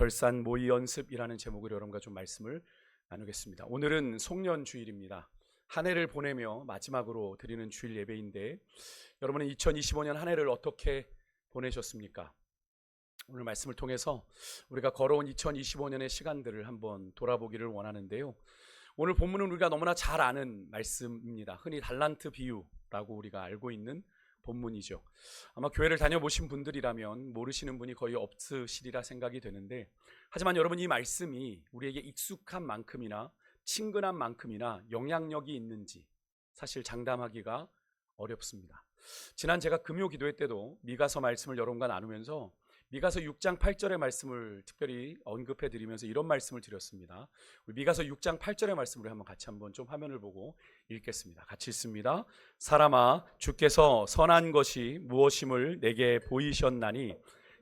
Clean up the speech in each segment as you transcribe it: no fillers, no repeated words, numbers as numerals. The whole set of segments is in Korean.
결산 모의 연습이라는 제목으로 여러분과 좀 말씀을 나누겠습니다. 오늘은 송년 주일입니다. 한 해를 보내며 마지막으로 드리는 주일 예배인데, 여러분은 2025년 한 해를 어떻게 보내셨습니까? 오늘 말씀을 통해서 우리가 걸어온 2025년의 시간들을 한번 돌아보기를 원하는데요. 오늘 본문은 우리가 너무나 잘 아는 말씀입니다. 흔히 달란트 비유라고 우리가 알고 있는 본문이죠. 아마 교회를 다녀보신 분들이라면 모르시는 분이 거의 없으시리라 생각이 되는데, 하지만 여러분, 이 말씀이 우리에게 익숙한 만큼이나 친근한 만큼이나 영향력이 있는지 사실 장담하기가 어렵습니다. 지난 제가 금요 기도회 때도 미가서 말씀을 여러분과 나누면서 미가서 6장 8절의 말씀을 특별히 언급해 드리면서 이런 말씀을 드렸습니다. 우리 미가서 6장 8절의 말씀을 한번 같이 한번 좀 화면을 보고 읽겠습니다. 같이 읽습니다. 사람아, 주께서 선한 것이 무엇임을 내게 보이셨나니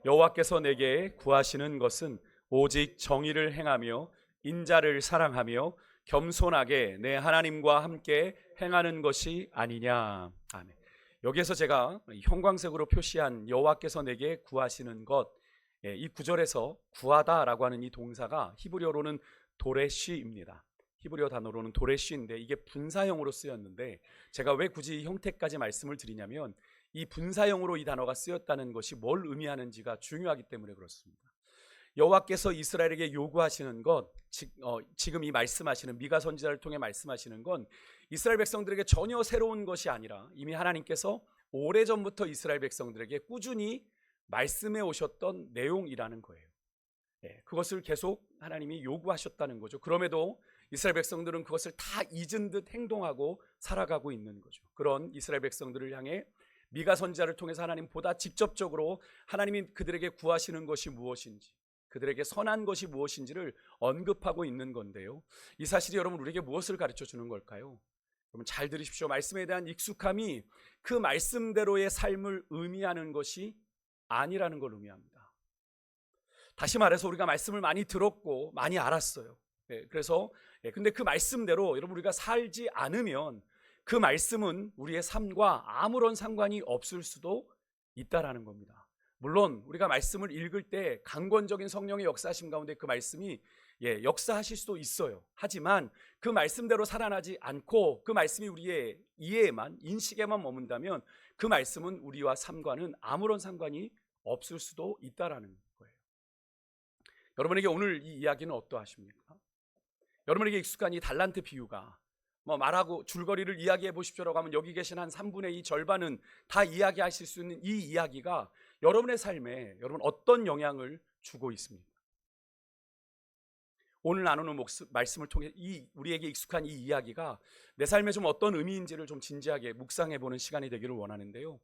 여호와께서 내게 구하시는 것은 오직 정의를 행하며 인자를 사랑하며 겸손하게 내 하나님과 함께 행하는 것이 아니냐. 아멘. 여기에서 제가 형광색으로 표시한 여호와께서 내게 구하시는 것, 이 구절에서 구하다라고 하는 이 동사가 히브리어로는 도레쉬입니다. 히브리어 단어로는 도레쉬인데 이게 분사형으로 쓰였는데, 제가 왜 굳이 이 형태까지 말씀을 드리냐면 이 분사형으로 이 단어가 쓰였다는 것이 뭘 의미하는지가 중요하기 때문에 그렇습니다. 여호와께서 이스라엘에게 요구하시는 것, 지금 이 말씀하시는 미가 선지자를 통해 말씀하시는 건 이스라엘 백성들에게 전혀 새로운 것이 아니라 이미 하나님께서 오래전부터 이스라엘 백성들에게 꾸준히 말씀해 오셨던 내용이라는 거예요. 그것을 계속 하나님이 요구하셨다는 거죠. 그럼에도 이스라엘 백성들은 그것을 다 잊은 듯 행동하고 살아가고 있는 거죠. 그런 이스라엘 백성들을 향해 미가 선지자를 통해서 하나님 보다 직접적으로 하나님이 그들에게 구하시는 것이 무엇인지, 그들에게 선한 것이 무엇인지를 언급하고 있는 건데요. 이 사실이 여러분 우리에게 무엇을 가르쳐 주는 걸까요? 여러분 잘 들으십시오. 말씀에 대한 익숙함이 그 말씀대로의 삶을 의미하는 것이 아니라는 걸 의미합니다. 다시 말해서 우리가 말씀을 많이 들었고 많이 알았어요. 그래서 근데 그 말씀대로 여러분 우리가 살지 않으면 그 말씀은 우리의 삶과 아무런 상관이 없을 수도 있다라는 겁니다. 물론 우리가 말씀을 읽을 때 강권적인 성령의 역사하심 가운데 그 말씀이 역사하실 수도 있어요. 하지만 그 말씀대로 살아나지 않고 그 말씀이 우리의 이해에만, 인식에만 머문다면 그 말씀은 우리와 삶과는 아무런 상관이 없을 수도 있다라는 거예요. 여러분에게 오늘 이 이야기는 어떠하십니까? 여러분에게 익숙한 이 달란트 비유가 말하고 줄거리를 이야기해 보십시오라고 하면 여기 계신 한 3분의 2 절반은 다 이야기하실 수 있는 이 이야기가 여러분의 삶에 여러분 어떤 영향을 주고 있습니까? 오늘 나누는 말씀을 통해 우리에게 익숙한 이 이야기가 내 삶에 좀 어떤 의미인지를 좀 진지하게 묵상해 보는 시간이 되기를 원하는데요.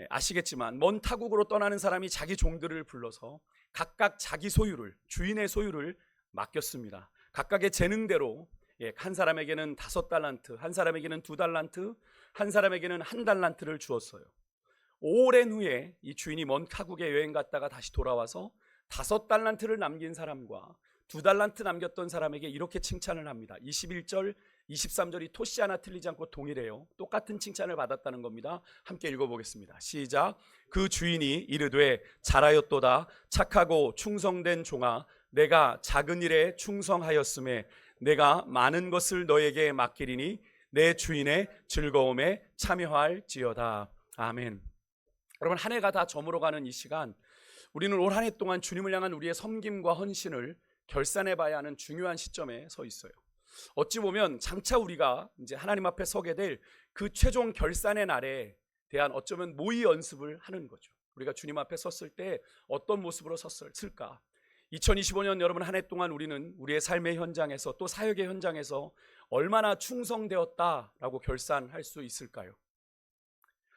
아시겠지만 먼 타국으로 떠나는 사람이 자기 종들을 불러서 각각 자기 소유를, 주인의 소유를 맡겼습니다. 각각의 재능대로 한 사람에게는 5달란트, 한 사람에게는 2달란트, 한 사람에게는 1달란트를 주었어요. 오랜 후에 이 주인이 먼 타국에 여행 갔다가 다시 돌아와서 5달란트를 남긴 사람과 2달란트 남겼던 사람에게 이렇게 칭찬을 합니다. 21절, 23절이 토시 하나 틀리지 않고 동일해요. 똑같은 칭찬을 받았다는 겁니다. 함께 읽어보겠습니다. 시작. 그 주인이 이르되 잘하였도다. 착하고 충성된 종아, 내가 작은 일에 충성하였음에 내가 많은 것을 너에게 맡기리니 내 주인의 즐거움에 참여할지어다. 아멘. 여러분, 한 해가 다 저물어가는 이 시간, 우리는 올 한 해 동안 주님을 향한 우리의 섬김과 헌신을 결산해 봐야 하는 중요한 시점에 서 있어요. 어찌 보면 장차 우리가 이제 하나님 앞에 서게 될 그 최종 결산의 날에 대한 어쩌면 모의 연습을 하는 거죠. 우리가 주님 앞에 섰을 때 어떤 모습으로 섰을까? 2025년 여러분 한 해 동안 우리는 우리의 삶의 현장에서 또 사역의 현장에서 얼마나 충성되었다라고 결산할 수 있을까요?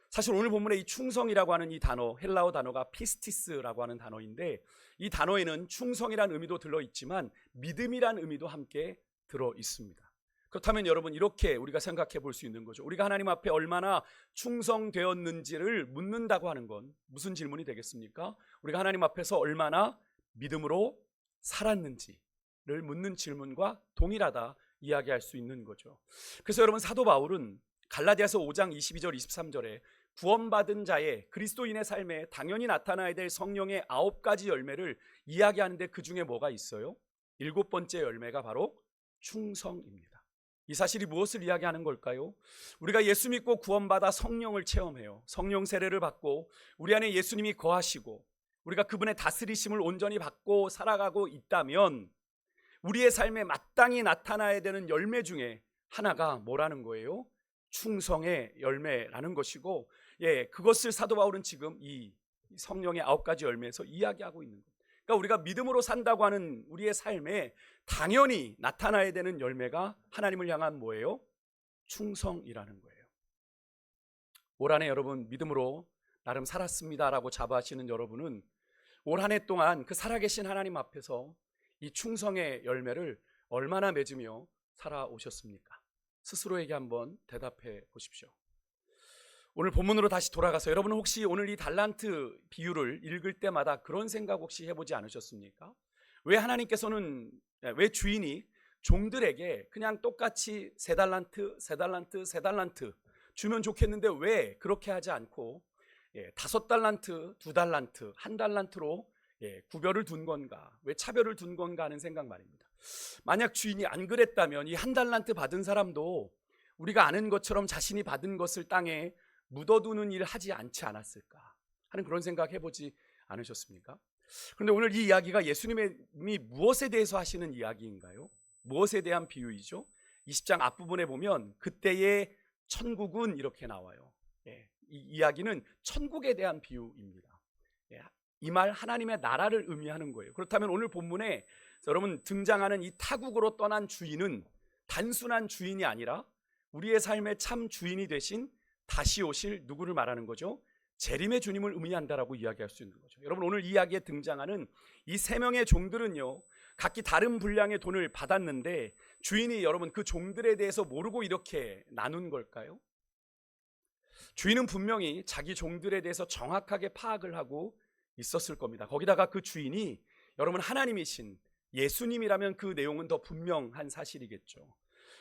사실 오늘 본문의 이 충성이라고 하는 이 단어, 헬라어 단어가 피스티스라고 하는 단어인데, 이 단어에는 충성이라는 의미도 들어있지만 믿음이라는 의미도 함께 들어있습니다. 그렇다면 여러분 이렇게 우리가 생각해 볼 수 있는 거죠. 우리가 하나님 앞에 얼마나 충성되었는지를 묻는다고 하는 건 무슨 질문이 되겠습니까? 우리가 하나님 앞에서 얼마나 믿음으로 살았는지를 묻는 질문과 동일하다 이야기할 수 있는 거죠. 그래서 여러분 사도 바울은 갈라디아서 5장 22절 23절에 구원받은 자의 그리스도인의 삶에 당연히 나타나야 될 성령의 9가지 열매를 이야기하는데 그 중에 뭐가 있어요? 7번째 열매가 바로 충성입니다. 이 사실이 무엇을 이야기하는 걸까요? 우리가 예수 믿고 구원받아 성령을 체험해요. 성령 세례를 받고 우리 안에 예수님이 거하시고 우리가 그분의 다스리심을 온전히 받고 살아가고 있다면 우리의 삶에 마땅히 나타나야 되는 열매 중에 하나가 뭐라는 거예요? 충성의 열매라는 것이고, 그것을 사도 바울은 지금 이 성령의 9가지 열매에서 이야기하고 있는 겁니다. 그러니까 우리가 믿음으로 산다고 하는 우리의 삶에 당연히 나타나야 되는 열매가 하나님을 향한 뭐예요? 충성이라는 거예요. 올 한 해 여러분 믿음으로 나름 살았습니다라고 자부하시는 여러분은 올 한 해 동안 그 살아계신 하나님 앞에서 이 충성의 열매를 얼마나 맺으며 살아오셨습니까? 스스로에게 한번 대답해 보십시오. 오늘 본문으로 다시 돌아가서 여러분은 혹시 오늘 이 달란트 비유를 읽을 때마다 그런 생각 혹시 해보지 않으셨습니까? 왜 하나님께서는, 왜 주인이 종들에게 그냥 똑같이 3달란트, 3달란트, 3달란트 주면 좋겠는데 왜 그렇게 하지 않고 5달란트, 2달란트, 1달란트로 구별을 둔 건가? 왜 차별을 둔 건가 하는 생각 말입니다. 만약 주인이 안 그랬다면 이 1달란트 받은 사람도 우리가 아는 것처럼 자신이 받은 것을 땅에 묻어두는 일을 하지 않지 않았을까 하는 그런 생각 해보지 않으셨습니까? 그런데 오늘 이 이야기가 예수님이 무엇에 대해서 하시는 이야기인가요? 무엇에 대한 비유이죠? 20장 앞부분에 보면 그때의 천국은 이렇게 나와요. 이 이야기는 천국에 대한 비유입니다. 이 말 하나님의 나라를 의미하는 거예요. 그렇다면 오늘 본문에 여러분 등장하는 이 타국으로 떠난 주인은 단순한 주인이 아니라 우리의 삶의 참 주인이 되신 다시 오실 누구를 말하는 거죠? 재림의 주님을 의미한다라고 이야기할 수 있는 거죠. 여러분 오늘 이야기에 등장하는 이 3명의 종들은요, 각기 다른 분량의 돈을 받았는데 주인이 여러분 그 종들에 대해서 모르고 이렇게 나눈 걸까요? 주인은 분명히 자기 종들에 대해서 정확하게 파악을 하고 있었을 겁니다. 거기다가 그 주인이 여러분 하나님이신 예수님이라면 그 내용은 더 분명한 사실이겠죠.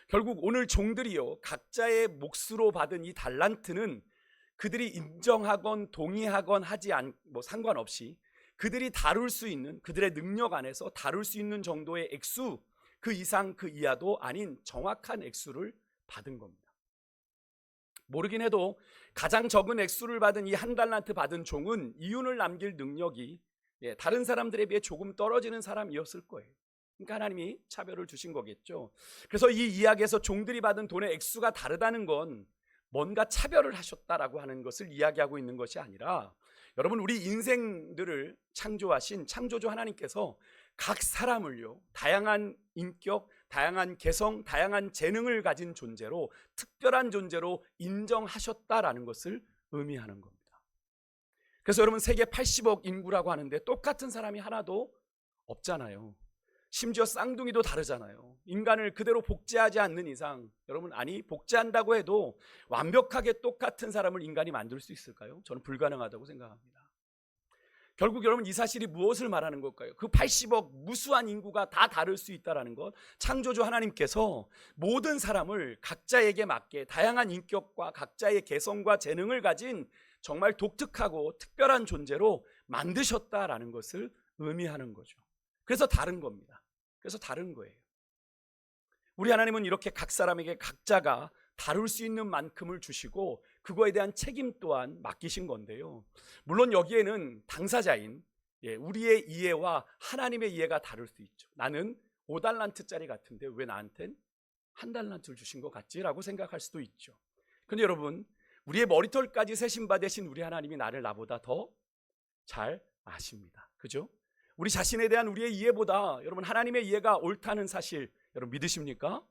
결국 오늘 종들이요, 각자의 몫으로 받은 이 달란트는 그들이 인정하건 동의하건 하지 상관없이 그들이 다룰 수 있는, 그들의 능력 안에서 다룰 수 있는 정도의 액수, 그 이상 그 이하도 아닌 정확한 액수를 받은 겁니다. 모르긴 해도 가장 적은 액수를 받은 이 1달란트 받은 종은 이윤을 남길 능력이 다른 사람들에 비해 조금 떨어지는 사람이었을 거예요. 그러니까 하나님이 차별을 주신 거겠죠. 그래서 이 이야기에서 종들이 받은 돈의 액수가 다르다는 건 뭔가 차별을 하셨다라고 하는 것을 이야기하고 있는 것이 아니라, 여러분 우리 인생들을 창조하신 창조주 하나님께서 각 사람을요, 다양한 인격, 다양한 개성, 다양한 재능을 가진 존재로, 특별한 존재로 인정하셨다라는 것을 의미하는 겁니다. 그래서 여러분 세계 80억 인구라고 하는데 똑같은 사람이 하나도 없잖아요. 심지어 쌍둥이도 다르잖아요. 인간을 그대로 복제하지 않는 이상, 여러분 아니 복제한다고 해도 완벽하게 똑같은 사람을 인간이 만들 수 있을까요? 저는 불가능하다고 생각합니다. 결국 여러분 이 사실이 무엇을 말하는 걸까요? 그 80억 무수한 인구가 다 다를 수 있다는 것, 창조주 하나님께서 모든 사람을 각자에게 맞게 다양한 인격과 각자의 개성과 재능을 가진 정말 독특하고 특별한 존재로 만드셨다라는 것을 의미하는 거죠. 그래서 다른 겁니다. 그래서 다른 거예요. 우리 하나님은 이렇게 각 사람에게 각자가 다룰 수 있는 만큼을 주시고 그거에 대한 책임 또한 맡기신 건데요, 물론 여기에는 당사자인 우리의 이해와 하나님의 이해가 다를 수 있죠. 나는 5달란트짜리 같은데 왜 나한텐 1달란트를 주신 것 같지? 라고 생각할 수도 있죠. 그런데 여러분 우리의 머리털까지 세신 바 되신 우리 하나님이 나보다 더 잘 아십니다. 그죠? 우리 자신에 대한 우리의 이해보다 여러분 하나님의 이해가 옳다는 사실 여러분 믿으십니까?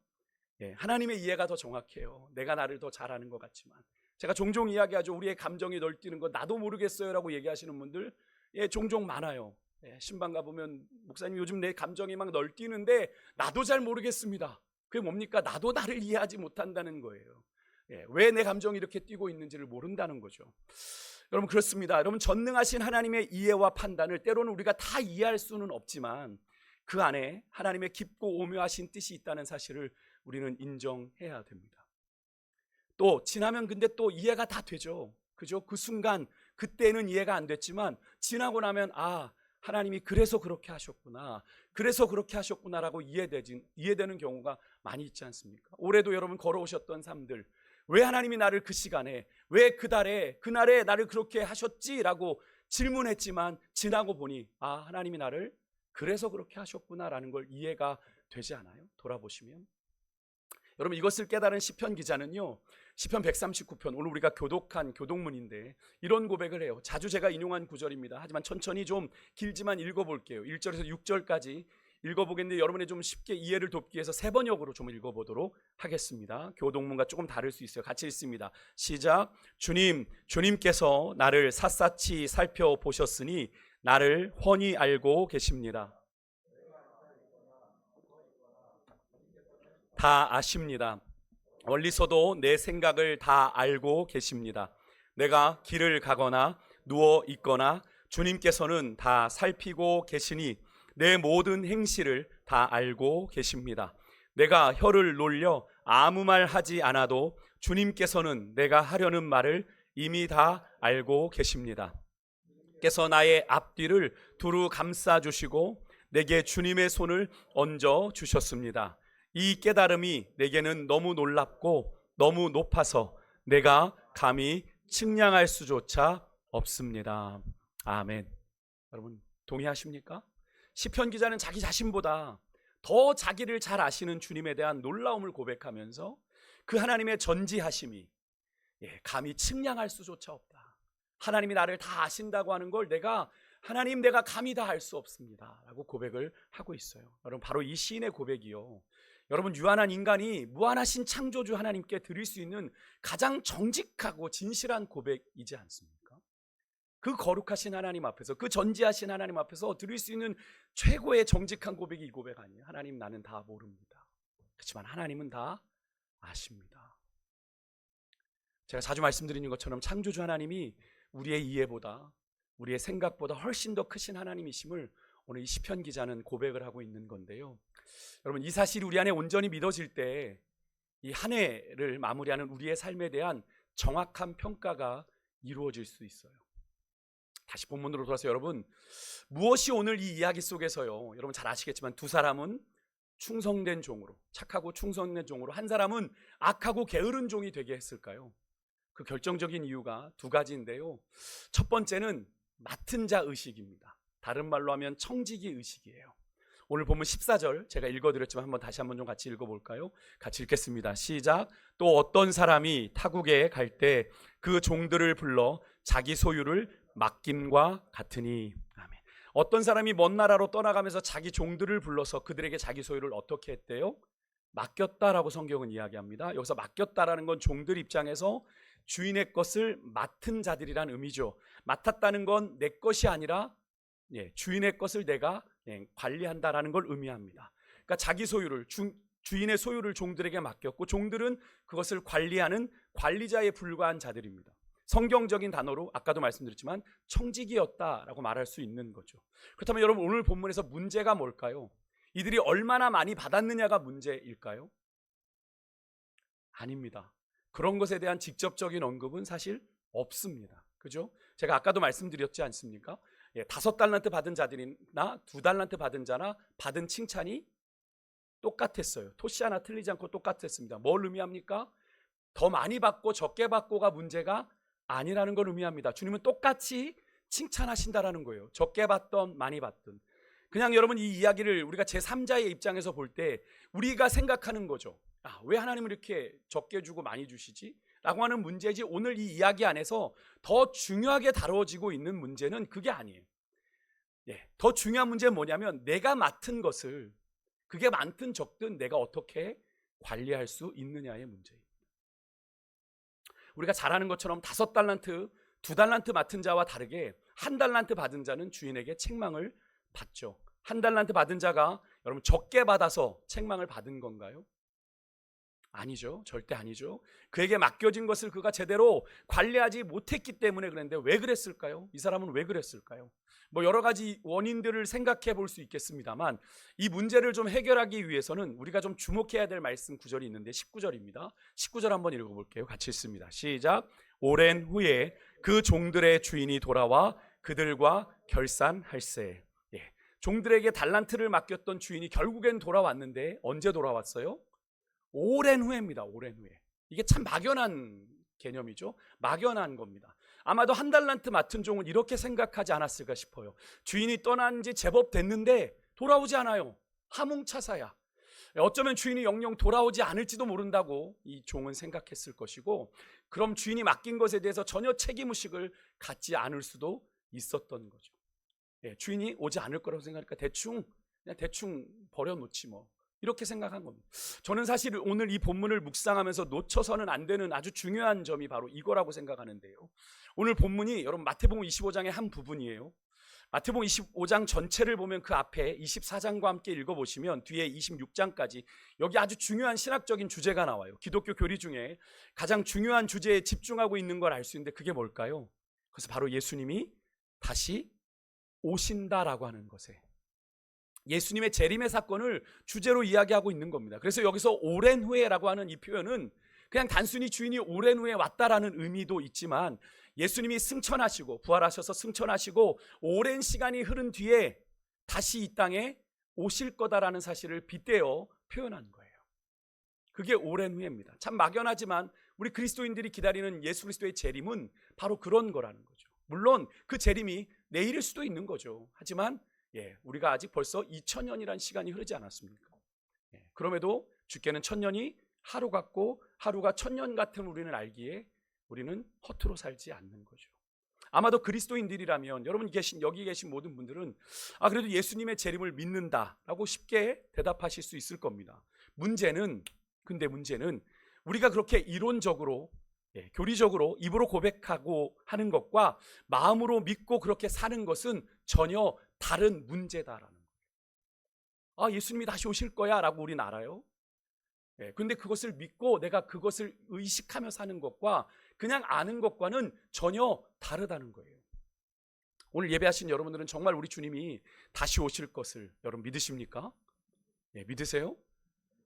하나님의 이해가 더 정확해요. 내가 나를 더 잘 아는 것 같지만. 제가 종종 이야기하죠. 우리의 감정이 널뛰는 거 나도 모르겠어요 라고 얘기하시는 분들 종종 많아요. 신방 가보면 목사님 요즘 내 감정이 막 널뛰는데 나도 잘 모르겠습니다. 그게 뭡니까? 나도 나를 이해하지 못한다는 거예요. 왜 내 감정이 이렇게 뛰고 있는지를 모른다는 거죠. 여러분 그렇습니다. 여러분 전능하신 하나님의 이해와 판단을 때로는 우리가 다 이해할 수는 없지만 그 안에 하나님의 깊고 오묘하신 뜻이 있다는 사실을 우리는 인정해야 됩니다. 또 지나면 근데 또 이해가 다 되죠. 그죠? 그 순간 그때는 이해가 안 됐지만 지나고 나면 하나님이 그래서 그렇게 하셨구나. 그래서 그렇게 하셨구나라고 이해되는 경우가 많이 있지 않습니까? 올해도 여러분 걸어오셨던 삶들, 왜 하나님이 나를 그 시간에, 왜 그날에 나를 그렇게 하셨지라고 질문했지만 지나고 보니 하나님이 나를 그래서 그렇게 하셨구나라는 걸 이해가 되지 않아요? 돌아보시면. 여러분, 이것을 깨달은 시편 기자는요, 시편 139편, 오늘 우리가 교독한 교독문인데 이런 고백을 해요. 자주 제가 인용한 구절입니다. 하지만 천천히 좀 길지만 읽어볼게요. 1절에서 6절까지 읽어보겠는데 여러분의 좀 쉽게 이해를 돕기 위해서 세 번역으로 좀 읽어보도록 하겠습니다. 교독문과 조금 다를 수 있어요. 같이 읽습니다. 시작. 주님께서 나를 샅샅이 살펴보셨으니 나를 훤히 알고 계십니다. 다 아십니다. 멀리서도 내 생각을 다 알고 계십니다. 내가 길을 가거나 누워 있거나 주님께서는 다 살피고 계시니 내 모든 행실을 다 알고 계십니다. 내가 혀를 놀려 아무 말 하지 않아도 주님께서는 내가 하려는 말을 이미 다 알고 계십니다. 께서 나의 앞뒤를 두루 감싸 주시고 내게 주님의 손을 얹어 주셨습니다. 이 깨달음이 내게는 너무 놀랍고 너무 높아서 내가 감히 측량할 수조차 없습니다. 아멘. 여러분 동의하십니까? 시편 기자는 자기 자신보다 더 자기를 잘 아시는 주님에 대한 놀라움을 고백하면서 그 하나님의 전지하심이 감히 측량할 수조차 없다. 하나님이 나를 다 아신다고 하는 걸 내가 감히 다 알 수 없습니다 라고 고백을 하고 있어요. 여러분, 바로 이 시인의 고백이요, 여러분, 유한한 인간이 무한하신 창조주 하나님께 드릴 수 있는 가장 정직하고 진실한 고백이지 않습니까? 그 거룩하신 하나님 앞에서, 그 전지하신 하나님 앞에서 드릴 수 있는 최고의 정직한 고백이 이 고백 아니에요? 하나님, 나는 다 모릅니다. 그렇지만 하나님은 다 아십니다. 제가 자주 말씀드리는 것처럼 창조주 하나님이 우리의 이해보다, 우리의 생각보다 훨씬 더 크신 하나님이심을 오늘 이 시편 기자는 고백을 하고 있는 건데요, 여러분, 이 사실이 우리 안에 온전히 믿어질 때 이 한 해를 마무리하는 우리의 삶에 대한 정확한 평가가 이루어질 수 있어요. 다시 본문으로 돌아서 여러분, 무엇이 오늘 이 이야기 속에서요, 여러분 잘 아시겠지만 두 사람은 충성된 종으로, 착하고 충성된 종으로, 한 사람은 악하고 게으른 종이 되게 했을까요? 그 결정적인 이유가 두 가지인데요, 첫 번째는 맡은 자 의식입니다. 다른 말로 하면 청지기 의식이에요. 오늘 본문 14절 제가 읽어드렸지만 다시 한번 좀 같이 읽어볼까요? 같이 읽겠습니다. 시작. 또 어떤 사람이 타국에 갈 때 그 종들을 불러 자기 소유를 맡김과 같으니. 아멘. 어떤 사람이 먼 나라로 떠나가면서 자기 종들을 불러서 그들에게 자기 소유를 어떻게 했대요? 맡겼다라고 성경은 이야기합니다. 여기서 맡겼다라는 건 종들 입장에서 주인의 것을 맡은 자들이란 의미죠. 맡았다는 건 내 것이 아니라 주인의 것을 내가 관리한다라는 걸 의미합니다. 그러니까 자기 소유를, 주인의 소유를 종들에게 맡겼고 종들은 그것을 관리하는 관리자에 불과한 자들입니다. 성경적인 단어로 아까도 말씀드렸지만 청지기였다라고 말할 수 있는 거죠. 그렇다면 여러분, 오늘 본문에서 문제가 뭘까요? 이들이 얼마나 많이 받았느냐가 문제일까요? 아닙니다. 그런 것에 대한 직접적인 언급은 사실 없습니다. 그죠? 제가 아까도 말씀드렸지 않습니까? 5달란트 받은 자들이나 2달란트 받은 자나 받은 칭찬이 똑같았어요. 토시 하나 틀리지 않고 똑같았습니다. 뭘 의미합니까? 더 많이 받고 적게 받고가 문제가 아니라는 걸 의미합니다. 주님은 똑같이 칭찬하신다라는 거예요. 적게 받던 많이 받든. 그냥 여러분, 이 이야기를 우리가 제3자의 입장에서 볼 때 우리가 생각하는 거죠. 왜 하나님은 이렇게 적게 주고 많이 주시지? 라고 하는 문제지, 오늘 이 이야기 안에서 더 중요하게 다뤄지고 있는 문제는 그게 아니에요. 더 중요한 문제는 뭐냐면 내가 맡은 것을, 그게 많든 적든 내가 어떻게 관리할 수 있느냐의 문제입니다. 우리가 잘 아는 것처럼 5달란트, 2달란트 맡은 자와 다르게 1달란트 받은 자는 주인에게 책망을 받죠. 1달란트 받은 자가 여러분 적게 받아서 책망을 받은 건가요? 아니죠. 절대 아니죠. 그에게 맡겨진 것을 그가 제대로 관리하지 못했기 때문에 그랬는데 왜 그랬을까요? 이 사람은 왜 그랬을까요? 여러 가지 원인들을 생각해 볼 수 있겠습니다만 이 문제를 좀 해결하기 위해서는 우리가 좀 주목해야 될 말씀 구절이 있는데 19절입니다. 19절 한번 읽어볼게요. 같이 읽습니다. 시작. 오랜 후에 그 종들의 주인이 돌아와 그들과 결산할세. 예. 종들에게 달란트를 맡겼던 주인이 결국엔 돌아왔는데 언제 돌아왔어요? 오랜 후에입니다. 오랜 후에. 이게 참 막연한 개념이죠. 막연한 겁니다. 아마도 한 달란트 맡은 종은 이렇게 생각하지 않았을까 싶어요. 주인이 떠난 지 제법 됐는데 돌아오지 않아요. 하몽차사야. 어쩌면 주인이 영영 돌아오지 않을지도 모른다고 이 종은 생각했을 것이고, 그럼 주인이 맡긴 것에 대해서 전혀 책임의식을 갖지 않을 수도 있었던 거죠. 예, 주인이 오지 않을 거라고 생각하니까 그냥 대충 버려놓지 뭐, 이렇게 생각한 겁니다. 저는 사실 오늘 이 본문을 묵상하면서 놓쳐서는 안 되는 아주 중요한 점이 바로 이거라고 생각하는데요. 오늘 본문이 여러분 마태복음 25장의 한 부분이에요. 마태복음 25장 전체를 보면 그 앞에 24장과 함께 읽어보시면 뒤에 26장까지 여기 아주 중요한 신학적인 주제가 나와요. 기독교 교리 중에 가장 중요한 주제에 집중하고 있는 걸 알 수 있는데 그게 뭘까요? 그래서 바로 예수님이 다시 오신다라고 하는 것에, 예수님의 재림의 사건을 주제로 이야기하고 있는 겁니다. 그래서 여기서 오랜 후에라고 하는 이 표현은 그냥 단순히 주인이 오랜 후에 왔다라는 의미도 있지만, 예수님이 승천하시고 부활하셔서 승천하시고 오랜 시간이 흐른 뒤에 다시 이 땅에 오실 거다라는 사실을 빗대어 표현한 거예요. 그게 오랜 후에입니다. 참 막연하지만 우리 그리스도인들이 기다리는 예수 그리스도의 재림은 바로 그런 거라는 거죠. 물론 그 재림이 내일일 수도 있는 거죠. 하지만 우리가 아직 벌써 2000년이라는 시간이 흐르지 않았습니까? 그럼에도 주께는 1000년이 하루 같고 하루가 1000년 같은 우리는 알기에 우리는 허투루 살지 않는 거죠. 아마도 그리스도인들이라면 여러분 여기 계신 모든 분들은 그래도 예수님의 재림을 믿는다라고 쉽게 대답하실 수 있을 겁니다. 근데 문제는 우리가 그렇게 이론적으로 교리적으로 입으로 고백하고 하는 것과 마음으로 믿고 그렇게 사는 것은 전혀 다른 문제다라는 거예요. 예수님이 다시 오실 거야 라고 우리는 알아요. 근데 그것을 믿고 내가 그것을 의식하며 사는 것과 그냥 아는 것과는 전혀 다르다는 거예요. 오늘 예배하신 여러분들은 정말 우리 주님이 다시 오실 것을 여러분 믿으십니까? 믿으세요?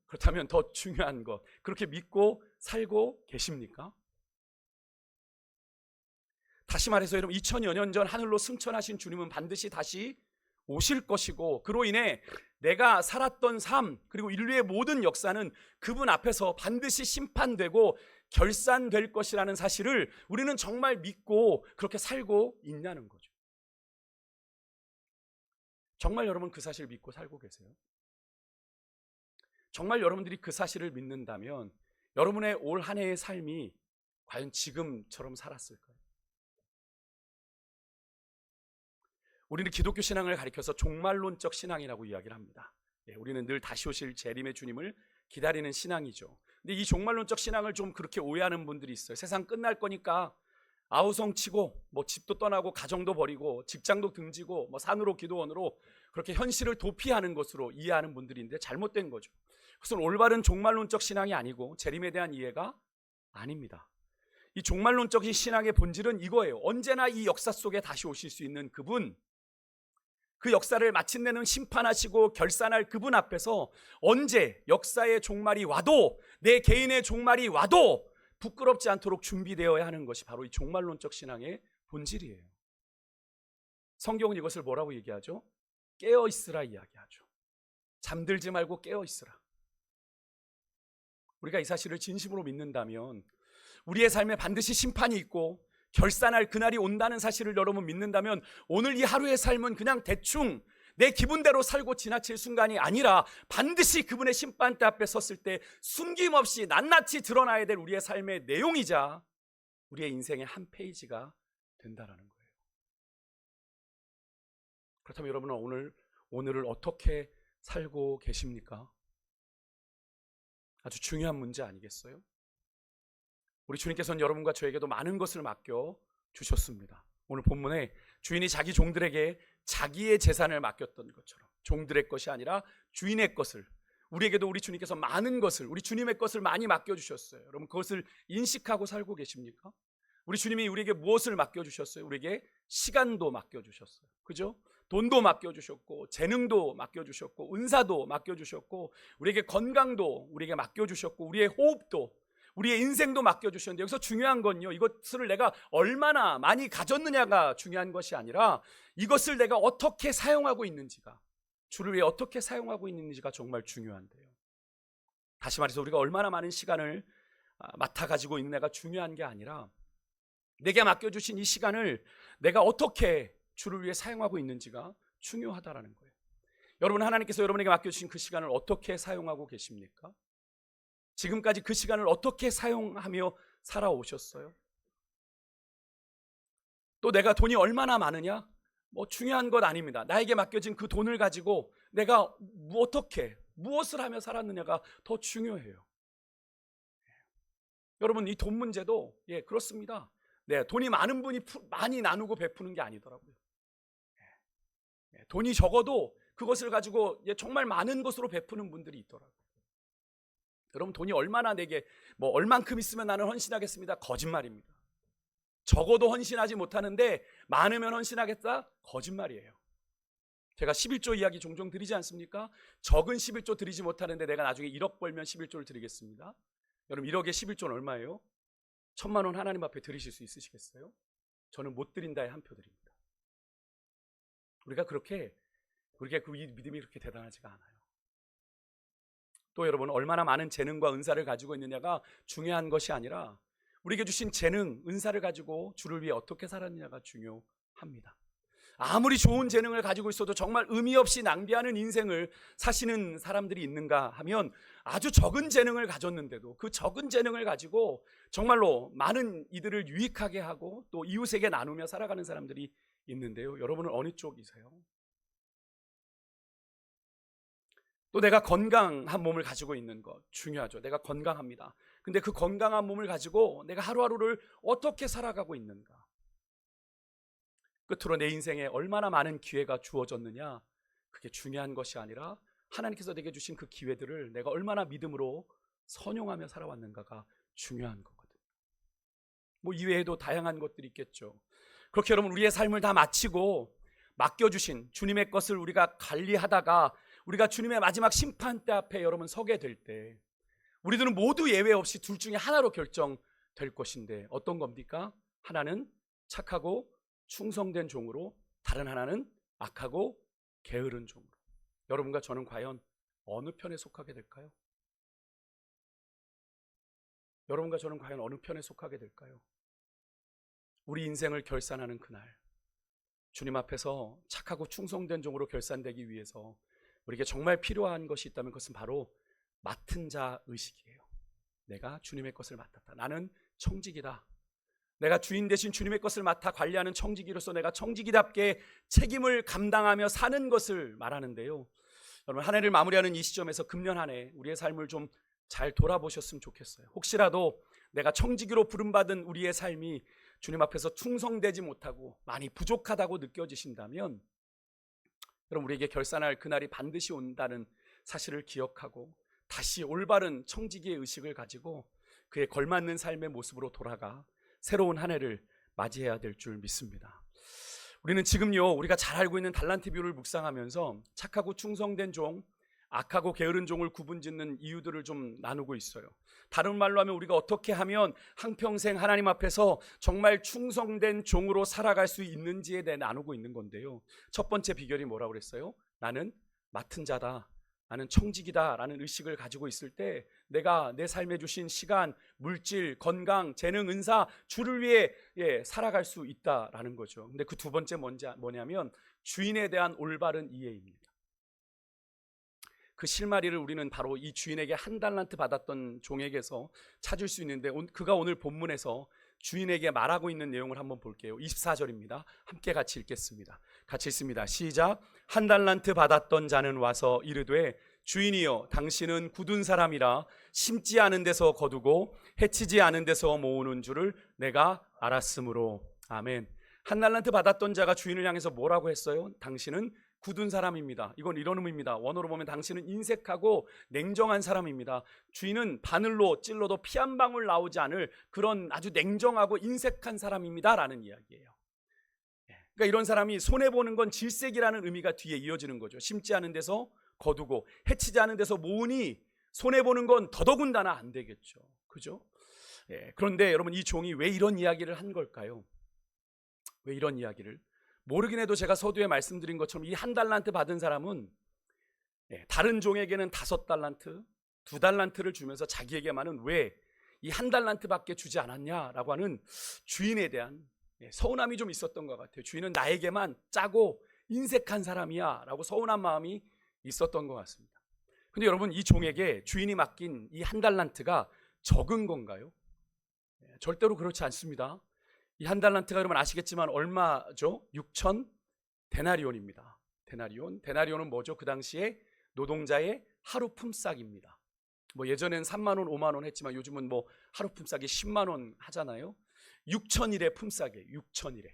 그렇다면 더 중요한 것, 그렇게 믿고 살고 계십니까? 다시 말해서 여러분 2000여 년 전 하늘로 승천하신 주님은 반드시 다시 오실 것이고, 그로 인해 내가 살았던 삶 그리고 인류의 모든 역사는 그분 앞에서 반드시 심판되고 결산될 것이라는 사실을 우리는 정말 믿고 그렇게 살고 있냐는 거죠. 정말 여러분 그 사실을 믿고 살고 계세요? 정말 여러분들이 그 사실을 믿는다면 여러분의 올 한 해의 삶이 과연 지금처럼 살았을까요? 우리는 기독교 신앙을 가리켜서 종말론적 신앙이라고 이야기를 합니다. 우리는 늘 다시 오실 재림의 주님을 기다리는 신앙이죠. 근데 이 종말론적 신앙을 좀 그렇게 오해하는 분들이 있어요. 세상 끝날 거니까 아우성 치고 집도 떠나고 가정도 버리고 직장도 등지고 산으로 기도원으로 그렇게 현실을 도피하는 것으로 이해하는 분들인데 잘못된 거죠. 그것은 올바른 종말론적 신앙이 아니고 재림에 대한 이해가 아닙니다. 이 종말론적인 신앙의 본질은 이거예요. 언제나 이 역사 속에 다시 오실 수 있는 그분, 그 역사를 마침내는 심판하시고 결산할 그분 앞에서 언제 역사의 종말이 와도, 내 개인의 종말이 와도 부끄럽지 않도록 준비되어야 하는 것이 바로 이 종말론적 신앙의 본질이에요. 성경은 이것을 뭐라고 얘기하죠? 깨어있으라 이야기하죠. 잠들지 말고 깨어있으라. 우리가 이 사실을 진심으로 믿는다면, 우리의 삶에 반드시 심판이 있고 결산할 그날이 온다는 사실을 여러분 믿는다면, 오늘 이 하루의 삶은 그냥 대충 내 기분대로 살고 지나칠 순간이 아니라 반드시 그분의 심판대 앞에 섰을 때 숨김없이 낱낱이 드러나야 될 우리의 삶의 내용이자 우리의 인생의 한 페이지가 된다라는 거예요. 그렇다면 여러분은 오늘을 어떻게 살고 계십니까? 아주 중요한 문제 아니겠어요? 우리 주님께서는 여러분과 저에게도 많은 것을 맡겨주셨습니다. 오늘 본문에 주인이 자기 종들에게 자기의 재산을 맡겼던 것처럼 종들의 것이 아니라 주인의 것을, 우리에게도 우리 주님께서 많은 것을, 우리 주님의 것을 많이 맡겨주셨어요. 여러분 그것을 인식하고 살고 계십니까? 우리 주님이 우리에게 무엇을 맡겨주셨어요? 우리에게 시간도 맡겨주셨어요. 그죠? 돈도 맡겨주셨고 재능도 맡겨주셨고 은사도 맡겨주셨고 우리에게 건강도 우리에게 맡겨주셨고 우리의 호흡도, 우리의 인생도 맡겨주셨는데, 여기서 중요한 건요, 이것을 내가 얼마나 많이 가졌느냐가 중요한 것이 아니라 이것을 내가 어떻게 사용하고 있는지가, 주를 위해 어떻게 사용하고 있는지가 정말 중요한데요. 다시 말해서 우리가 얼마나 많은 시간을 맡아 가지고 있느냐가 중요한 게 아니라 내게 맡겨주신 이 시간을 내가 어떻게 주를 위해 사용하고 있는지가 중요하다라는 거예요. 여러분, 하나님께서 여러분에게 맡겨주신 그 시간을 어떻게 사용하고 계십니까? 지금까지 그 시간을 어떻게 사용하며 살아오셨어요? 또 내가 돈이 얼마나 많으냐? 중요한 것 아닙니다. 나에게 맡겨진 그 돈을 가지고 내가 무엇을 하며 살았느냐가 더 중요해요. 여러분, 이 돈 문제도 그렇습니다. 네, 돈이 많은 분이 많이 나누고 베푸는 게 아니더라고요. 돈이 적어도 그것을 가지고 정말 많은 것으로 베푸는 분들이 있더라고요. 여러분, 돈이 얼마나 내게 얼만큼 있으면 나는 헌신하겠습니다. 거짓말입니다. 적어도 헌신하지 못하는데 많으면 헌신하겠다? 거짓말이에요. 제가 11조 이야기 종종 드리지 않습니까? 적은 11조 드리지 못하는데 내가 나중에 1억 벌면 11조를 드리겠습니다. 여러분, 1억에 11조는 얼마예요? 1,000만 원 하나님 앞에 드리실 수 있으시겠어요? 저는 못 드린다에 한 표 드립니다. 우리가 그 믿음이 그렇게 대단하지가 않아요. 또 여러분, 얼마나 많은 재능과 은사를 가지고 있느냐가 중요한 것이 아니라 우리에게 주신 재능, 은사를 가지고 주를 위해 어떻게 살았느냐가 중요합니다. 아무리 좋은 재능을 가지고 있어도 정말 의미 없이 낭비하는 인생을 사시는 사람들이 있는가 하면 아주 적은 재능을 가졌는데도 그 적은 재능을 가지고 정말로 많은 이들을 유익하게 하고 또 이웃에게 나누며 살아가는 사람들이 있는데요. 여러분은 어느 쪽이세요? 또 내가 건강한 몸을 가지고 있는 것 중요하죠. 내가 건강합니다. 근데 그 건강한 몸을 가지고 내가 하루하루를 어떻게 살아가고 있는가? 끝으로 내 인생에 얼마나 많은 기회가 주어졌느냐, 그게 중요한 것이 아니라 하나님께서 내게 주신 그 기회들을 내가 얼마나 믿음으로 선용하며 살아왔는가가 중요한 거거든요. 이외에도 다양한 것들이 있겠죠. 그렇게 여러분, 우리의 삶을 다 마치고 맡겨주신 주님의 것을 우리가 관리하다가 우리가 주님의 마지막 심판대 앞에 여러분 서게 될 때 우리들은 모두 예외 없이 둘 중에 하나로 결정될 것인데 어떤 겁니까? 하나는 착하고 충성된 종으로, 다른 하나는 악하고 게으른 종으로. 여러분과 저는 과연 어느 편에 속하게 될까요? 여러분과 저는 과연 어느 편에 속하게 될까요? 우리 인생을 결산하는 그날, 주님 앞에서 착하고 충성된 종으로 결산되기 위해서 우리에게 정말 필요한 것이 있다면 그것은 바로 맡은 자 의식이에요. 내가 주님의 것을 맡았다. 나는 청직이다. 내가 주인 대신 주님의 것을 맡아 관리하는 청지기로서 내가 청지기답게 책임을 감당하며 사는 것을 말하는데요. 여러분, 한 해를 마무리하는 이 시점에서 금년 한 해 우리의 삶을 좀 잘 돌아보셨으면 좋겠어요. 혹시라도 내가 청지기로 부름받은 우리의 삶이 주님 앞에서 충성되지 못하고 많이 부족하다고 느껴지신다면 여러분, 우리에게 결산할 그날이 반드시 온다는 사실을 기억하고 다시 올바른 청지기의 의식을 가지고 그에 걸맞는 삶의 모습으로 돌아가 새로운 한 해를 맞이해야 될 줄 믿습니다. 우리는 지금요, 우리가 잘 알고 있는 달란트 비유를 묵상하면서 착하고 충성된 종, 악하고 게으른 종을 구분짓는 이유들을 좀 나누고 있어요. 다른 말로 하면 우리가 어떻게 하면 한평생 하나님 앞에서 정말 충성된 종으로 살아갈 수 있는지에 대해 나누고 있는 건데요. 첫 번째 비결이 뭐라고 그랬어요? 나는 맡은 자다, 나는 청직이다 라는 의식을 가지고 있을 때 내가 내 삶에 주신 시간, 물질, 건강, 재능, 은사, 주를 위해 살아갈 수 있다라는 거죠. 근데 그 두 번째 뭐냐면 주인에 대한 올바른 이해입니다. 그 실마리를 우리는 바로 이 주인에게 한 달란트 받았던 종에게서 찾을 수 있는데 그가 오늘 본문에서 주인에게 말하고 있는 내용을 한번 볼게요. 24절입니다. 함께 같이 읽겠습니다. 같이 읽습니다. 시작. 한 달란트 받았던 자는 와서 이르되 주인이여, 당신은 굳은 사람이라 심지 않은 데서 거두고 해치지 않은 데서 모으는 줄을 내가 알았으므로. 아멘. 한 달란트 받았던 자가 주인을 향해서 뭐라고 했어요? 당신은 굳은 사람입니다. 이건 이런 의미입니다. 원어로 보면 당신은 인색하고 냉정한 사람입니다. 주인은 바늘로 찔러도 피 한 방울 나오지 않을 그런 아주 냉정하고 인색한 사람입니다 라는 이야기예요. 그러니까 이런 사람이 손해보는 건 질색이라는 의미가 뒤에 이어지는 거죠. 심지 않은 데서 거두고 해치지 않은 데서 모으니 손해보는 건 더더군다나 안 되겠죠. 그죠? 그런데 여러분, 이 종이 왜 이런 이야기를 한 걸까요? 왜 이런 이야기를? 모르긴 해도 제가 서두에 말씀드린 것처럼 이 한 달란트 받은 사람은 다른 종에게는 5달란트, 2달란트를 주면서 자기에게만은 왜 이 한 달란트밖에 주지 않았냐라고 하는 주인에 대한 서운함이 좀 있었던 것 같아요. 주인은 나에게만 짜고 인색한 사람이야 라고 서운한 마음이 있었던 것 같습니다. 근데 여러분, 이 종에게 주인이 맡긴 이 한 달란트가 적은 건가요? 절대로 그렇지 않습니다. 이 한 달란트가 여러분 아시겠지만 얼마죠? 6천 데나리온입니다. 데나리온은 뭐죠? 그 당시에 노동자의 하루 품삯입니다. 뭐 예전엔 3만 원, 5만 원 했지만 요즘은 뭐 하루 품삯이 10만 원 하잖아요. 6천일의 품삯이에요. 6천일에.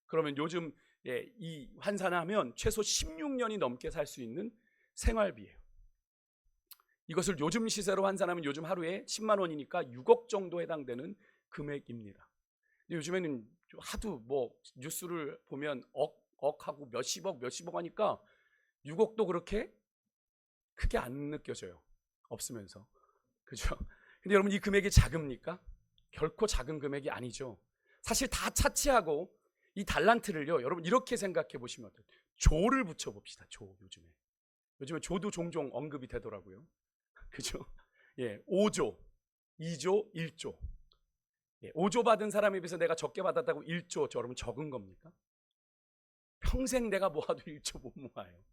그러면 요즘 이 환산하면 최소 16년이 넘게 살 수 있는 생활비예요. 이것을 요즘 시세로 환산하면 요즘 하루에 10만 원이니까 6억 정도 해당되는 금액입니다. 근데 요즘에는 하도 뭐 뉴스를 보면 억하고 몇십억 하니까 6억도 그렇게 크게 안 느껴져요. 없으면서. 그죠? 근데 여러분, 이 금액이 작습니까? 결코 작은 금액이 아니죠. 사실 다 차치하고 이 달란트를요, 여러분 이렇게 생각해 보시면 어때요? 조를 붙여 봅시다. 조. 요즘에 조도 종종 언급이 되더라고요. 그죠? 5조, 2조, 1조. 5조 받은 사람에 비해서 내가 적게 받았다고 1조 여러분 적은 겁니까? 평생 내가 모아도 1조 못 모아요.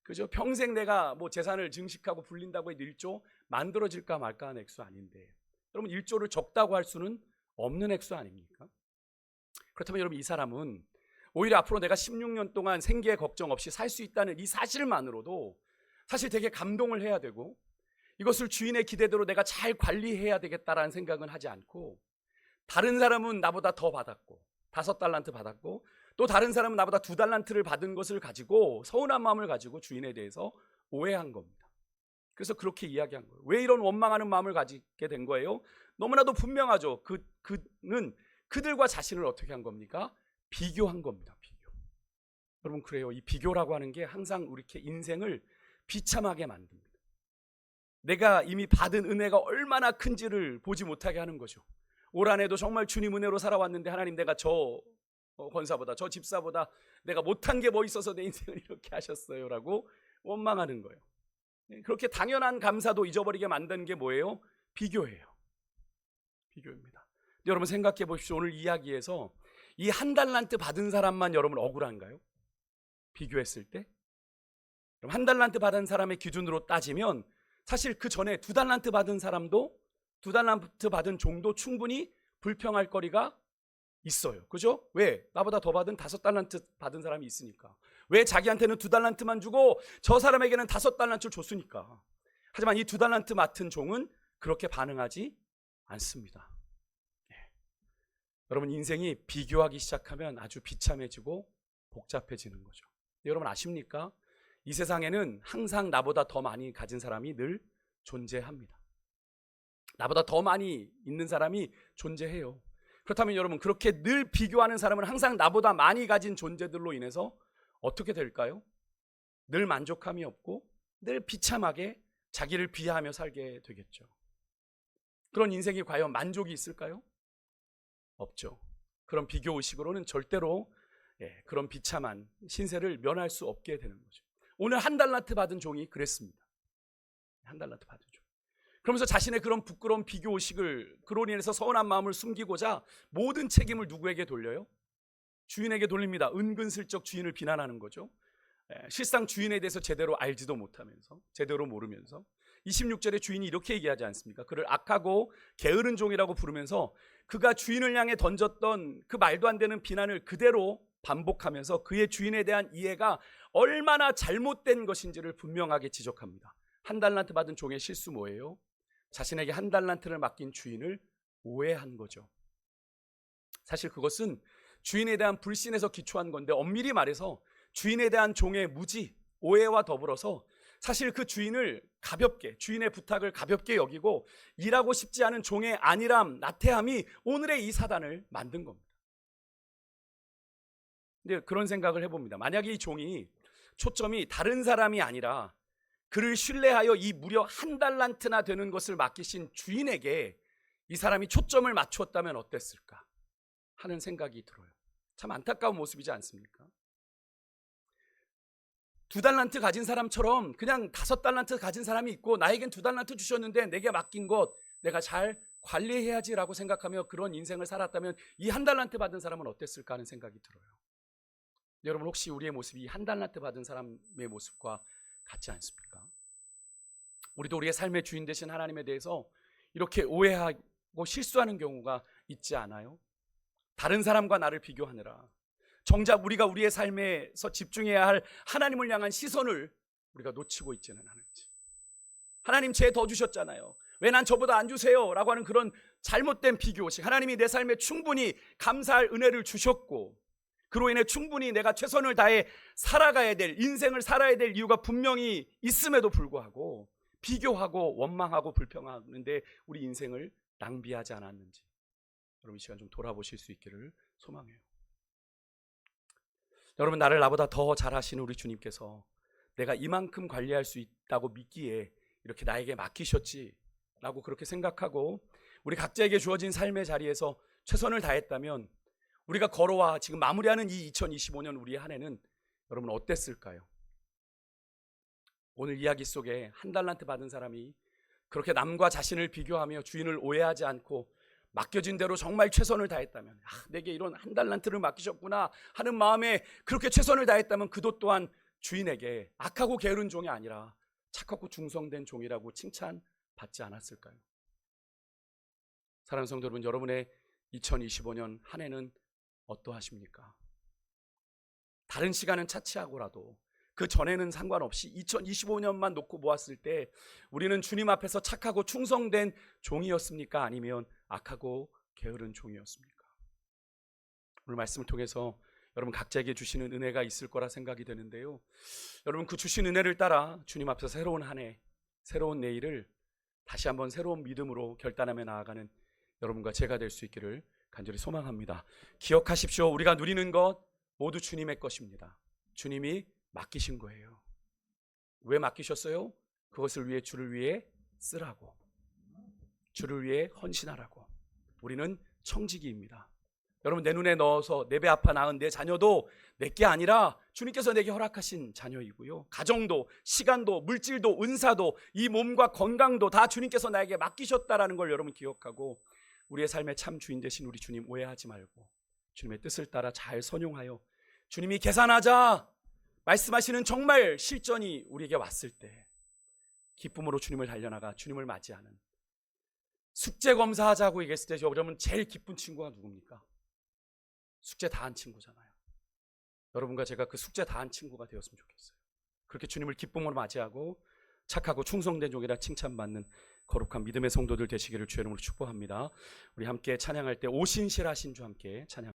그죠? 평생 내가 뭐 재산을 증식하고 불린다고 해도 1조 만들어질까 말까 하는 액수 아닌데, 여러분 1조를 적다고 할 수는 없는 액수 아닙니까? 그렇다면 여러분, 이 사람은 오히려 앞으로 내가 16년 동안 생계 걱정 없이 살 수 있다는 이 사실만으로도 사실 되게 감동을 해야 되고, 이것을 주인의 기대대로 내가 잘 관리해야 되겠다라는 생각은 하지 않고, 다른 사람은 나보다 더 받았고 5달란트 받았고, 또 다른 사람은 나보다 2달란트를 받은 것을 가지고 서운한 마음을 가지고 주인에 대해서 오해한 겁니다. 그래서 그렇게 이야기한 거예요. 왜 이런 원망하는 마음을 가지게 된 거예요? 너무나도 분명하죠. 그는 그들과 자신을 어떻게 한 겁니까? 비교한 겁니다. 비교. 여러분, 그래요. 이 비교라고 하는 게 항상 우리 인생을 비참하게 만듭니다. 내가 이미 받은 은혜가 얼마나 큰지를 보지 못하게 하는 거죠. 올 한 해도 정말 주님 은혜로 살아왔는데, 하나님 내가 저 권사보다, 저 집사보다 내가 못한 게 뭐 있어서 내 인생을 이렇게 하셨어요 라고 원망하는 거예요. 그렇게 당연한 감사도 잊어버리게 만든 게 뭐예요? 비교예요. 비교입니다. 근데 여러분 생각해 보십시오. 오늘 이야기에서 이 한 달란트 받은 사람만 여러분 억울한가요? 비교했을 때? 그럼 한 달란트 받은 사람의 기준으로 따지면 사실 그 전에 2달란트 받은 사람도, 2달란트 받은 종도 충분히 불평할 거리가 있어요. 그죠? 왜? 나보다 더 받은 5달란트 받은 사람이 있으니까. 왜? 자기한테는 2달란트만 주고 저 사람에게는 5달란트를 줬으니까. 하지만 이 2달란트 맡은 종은 그렇게 반응하지 않습니다. 여러분, 인생이 비교하기 시작하면 아주 비참해지고 복잡해지는 거죠. 여러분 아십니까? 이 세상에는 항상 나보다 더 많이 가진 사람이 늘 존재합니다. 나보다 더 많이 있는 사람이 존재해요. 그렇다면 여러분, 그렇게 늘 비교하는 사람은 항상 나보다 많이 가진 존재들로 인해서 어떻게 될까요? 늘 만족함이 없고 늘 비참하게 자기를 비하하며 살게 되겠죠. 그런 인생이 과연 만족이 있을까요? 없죠. 그런 비교 의식으로는 절대로 그런 비참한 신세를 면할 수 없게 되는 거죠. 오늘 한 달란트 받은 종이 그랬습니다. 한 달란트 받은 종. 그러면서 자신의 그런 부끄러운 비교 의식을, 그로 인해서 서운한 마음을 숨기고자 모든 책임을 누구에게 돌려요? 주인에게 돌립니다. 은근슬쩍 주인을 비난하는 거죠. 실상 주인에 대해서 제대로 알지도 못하면서, 제대로 모르면서. 26절에 주인이 이렇게 얘기하지 않습니까? 그를 악하고 게으른 종이라고 부르면서 그가 주인을 향해 던졌던 그 말도 안 되는 비난을 그대로 반복하면서 그의 주인에 대한 이해가 얼마나 잘못된 것인지를 분명하게 지적합니다. 한 달란트 받은 종의 실수 뭐예요? 자신에게 한 달란트를 맡긴 주인을 오해한 거죠. 사실 그것은 주인에 대한 불신에서 기초한 건데, 엄밀히 말해서 주인에 대한 종의 무지, 오해와 더불어서 사실 그 주인을 가볍게, 주인의 부탁을 가볍게 여기고 일하고 싶지 않은 종의 안일함, 나태함이 오늘의 이 사단을 만든 겁니다. 근데 그런 생각을 해봅니다. 만약에 이 종이 초점이 다른 사람이 아니라 그를 신뢰하여 이 무려 한 달란트나 되는 것을 맡기신 주인에게 이 사람이 초점을 맞추었다면 어땠을까 하는 생각이 들어요. 참 안타까운 모습이지 않습니까? 2달란트 가진 사람처럼 그냥 5달란트 가진 사람이 있고 나에겐 2달란트 주셨는데 내게 맡긴 것 내가 잘 관리해야지라고 생각하며 그런 인생을 살았다면 이 1달란트 받은 사람은 어땠을까 하는 생각이 들어요. 여러분 혹시 우리의 모습이 1달란트 받은 사람의 모습과 같지 않습니까? 우리도 우리의 삶의 주인 되신 하나님에 대해서 이렇게 오해하고 실수하는 경우가 있지 않아요? 다른 사람과 나를 비교하느라 정작 우리가 우리의 삶에서 집중해야 할 하나님을 향한 시선을 우리가 놓치고 있지는 않은지. 하나님 쟤 더 주셨잖아요. 왜 난 저보다 안 주세요? 라고 하는 그런 잘못된 비교식. 하나님이 내 삶에 충분히 감사할 은혜를 주셨고 그로 인해 충분히 내가 최선을 다해 살아가야 될, 인생을 살아야 될 이유가 분명히 있음에도 불구하고 비교하고 원망하고 불평하는데 우리 인생을 낭비하지 않았는지 여러분 이 시간 좀 돌아보실 수 있기를 소망해요. 여러분 나를 나보다 더 잘하시는 우리 주님께서 내가 이만큼 관리할 수 있다고 믿기에 이렇게 나에게 맡기셨지 라고 그렇게 생각하고 우리 각자에게 주어진 삶의 자리에서 최선을 다했다면 우리가 걸어와 지금 마무리하는 이 2025년 우리의 한 해는 여러분 어땠을까요? 오늘 이야기 속에 1달란트 받은 사람이 그렇게 남과 자신을 비교하며 주인을 오해하지 않고 맡겨진 대로 정말 최선을 다했다면 내게 이런 1달란트를 맡기셨구나 하는 마음에 그렇게 최선을 다했다면 그도 또한 주인에게 악하고 게으른 종이 아니라 착하고 충성된 종이라고 칭찬받지 않았을까요? 사랑하는 성도 여러분, 여러분의 2025년 한 해는 어떠하십니까? 다른 시간은 차치하고라도 그 전에는 상관없이 2025년만 놓고 보았을 때 우리는 주님 앞에서 착하고 충성된 종이었습니까? 아니면 악하고 게으른 종이었습니까? 오늘 말씀을 통해서 여러분 각자에게 주시는 은혜가 있을 거라 생각이 되는데요. 여러분 그 주신 은혜를 따라 주님 앞에서 새로운 한 해, 새로운 내일을 다시 한번 새로운 믿음으로 결단하며 나아가는 여러분과 제가 될 수 있기를 간절히 소망합니다. 기억하십시오. 우리가 누리는 것 모두 주님의 것입니다. 주님이 맡기신 거예요. 왜 맡기셨어요? 그것을 위해 주를 위해 쓰라고, 주를 위해 헌신하라고. 우리는 청지기입니다. 여러분 내 눈에 넣어서 내 배 아파 낳은 내 자녀도 내게 아니라 주님께서 내게 허락하신 자녀이고요. 가정도, 시간도, 물질도, 은사도, 이 몸과 건강도 다 주님께서 나에게 맡기셨다라는 걸 여러분 기억하고 우리의 삶의 참 주인 되신 우리 주님 오해하지 말고 주님의 뜻을 따라 잘 선용하여 주님이 계산하자 말씀하시는 정말 실전이 우리에게 왔을 때 기쁨으로 주님을 달려나가 주님을 맞이하는 숙제 검사하자고 얘기했을 때 여러분 제일 기쁜 친구가 누굽니까? 숙제 다 한 친구잖아요. 여러분과 제가 그 숙제 다 한 친구가 되었으면 좋겠어요. 그렇게 주님을 기쁨으로 맞이하고 착하고 충성된 종이라 칭찬받는 거룩한 믿음의 성도들 되시기를 주의 이름으로 축복합니다. 우리 함께 찬양할 때 오신실하신 주 함께 찬양